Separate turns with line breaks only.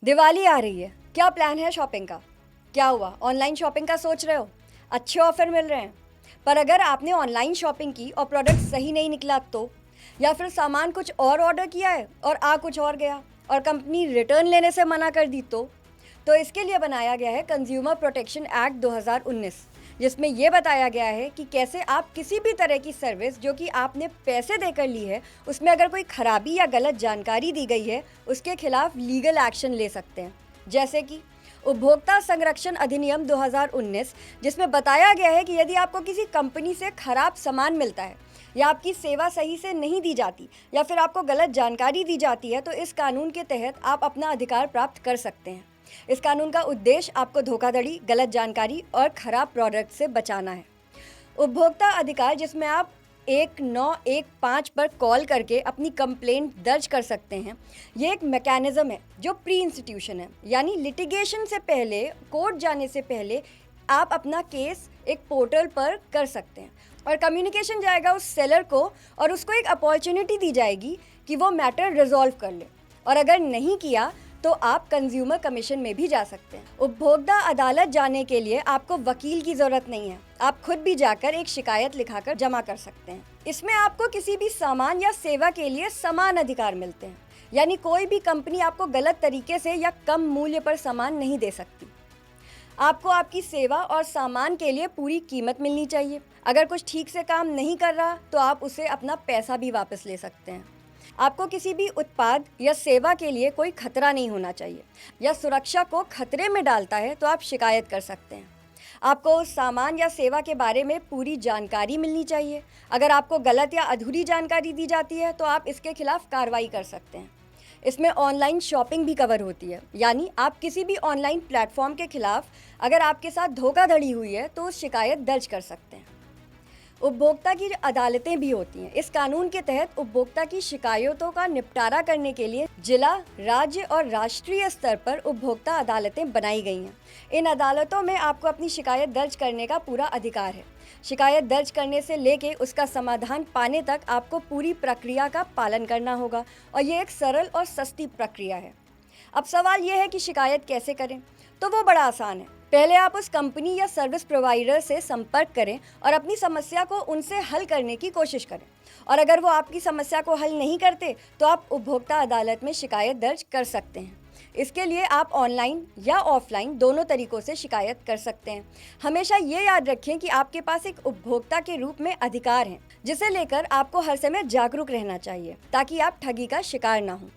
दिवाली आ रही है, क्या प्लान है शॉपिंग का? क्या हुआ, ऑनलाइन शॉपिंग का सोच रहे हो? अच्छे ऑफर मिल रहे हैं। पर अगर आपने ऑनलाइन शॉपिंग की और प्रोडक्ट सही नहीं निकला तो, या फिर सामान कुछ और ऑर्डर किया है और आ कुछ और गया और कंपनी रिटर्न लेने से मना कर दी तो इसके लिए बनाया गया है कंज्यूमर प्रोटेक्शन एक्ट 2019, जिसमें ये बताया गया है कि कैसे आप किसी भी तरह की सर्विस जो कि आपने पैसे देकर ली है, उसमें अगर कोई खराबी या गलत जानकारी दी गई है, उसके खिलाफ लीगल एक्शन ले सकते हैं। जैसे कि उपभोक्ता संरक्षण अधिनियम 2019, जिसमें बताया गया है कि यदि आपको किसी कंपनी से खराब सामान मिलता है या आपकी सेवा सही से नहीं दी जाती या फिर आपको गलत जानकारी दी जाती है, तो इस कानून के तहत आप अपना अधिकार प्राप्त कर सकते हैं। इस कानून का उद्देश्य आपको धोखाधड़ी, गलत जानकारी और खराब प्रोडक्ट से बचाना है। उपभोक्ता अधिकार, जिसमें आप 1915 पर कॉल करके अपनी कंप्लेंट दर्ज कर सकते हैं। ये एक मैकेनिज्म है जो प्री इंस्टीट्यूशन है, यानी लिटिगेशन से पहले, कोर्ट जाने से पहले आप अपना केस एक पोर्टल पर कर सकते हैं और कम्युनिकेशन जाएगा उस सेलर को और उसको एक अपॉर्चुनिटी दी जाएगी कि वो मैटर रिजॉल्व कर ले, और अगर नहीं किया तो आप कंज्यूमर कमीशन में भी जा सकते हैं। उपभोक्ता अदालत जाने के लिए आपको वकील की ज़रूरत नहीं है, आप खुद भी जाकर एक शिकायत लिखाकर जमा कर सकते हैं। इसमें आपको किसी भी सामान या सेवा के लिए समान अधिकार मिलते हैं, यानी कोई भी कंपनी आपको गलत तरीके से या कम मूल्य पर सामान नहीं दे सकती। आपको आपकी सेवा और सामान के लिए पूरी कीमत मिलनी चाहिए। अगर कुछ ठीक से काम नहीं कर रहा तो आप उसे अपना पैसा भी वापस ले सकते हैं। आपको किसी भी उत्पाद या सेवा के लिए कोई खतरा नहीं होना चाहिए या सुरक्षा को खतरे में डालता है तो आप शिकायत कर सकते हैं। आपको उस सामान या सेवा के बारे में पूरी जानकारी मिलनी चाहिए। अगर आपको गलत या अधूरी जानकारी दी जाती है तो आप इसके खिलाफ कार्रवाई कर सकते हैं। इसमें ऑनलाइन शॉपिंग भी कवर होती है, यानी आप किसी भी ऑनलाइन प्लेटफॉर्म के खिलाफ अगर आपके साथ धोखाधड़ी हुई है तो उस शिकायत दर्ज कर सकते हैं। उपभोक्ता की अदालतें भी होती हैं। इस कानून के तहत उपभोक्ता की शिकायतों का निपटारा करने के लिए जिला, राज्य और राष्ट्रीय स्तर पर उपभोक्ता अदालतें बनाई गई हैं। इन अदालतों में आपको अपनी शिकायत दर्ज करने का पूरा अधिकार है। शिकायत दर्ज करने से लेके उसका समाधान पाने तक आपको पूरी प्रक्रिया का पालन करना होगा और ये एक सरल और सस्ती प्रक्रिया है। अब सवाल ये है कि शिकायत कैसे करें, तो वो बड़ा आसान है। पहले आप उस कंपनी या सर्विस प्रोवाइडर से संपर्क करें और अपनी समस्या को उनसे हल करने की कोशिश करें, और अगर वो आपकी समस्या को हल नहीं करते तो आप उपभोक्ता अदालत में शिकायत दर्ज कर सकते हैं। इसके लिए आप ऑनलाइन या ऑफलाइन दोनों तरीकों से शिकायत कर सकते हैं। हमेशा ये याद रखें कि आपके पास एक उपभोक्ता के रूप में अधिकार हैं, जिसे लेकर आपको हर समय जागरूक रहना चाहिए ताकि आप ठगी का शिकार ना हों।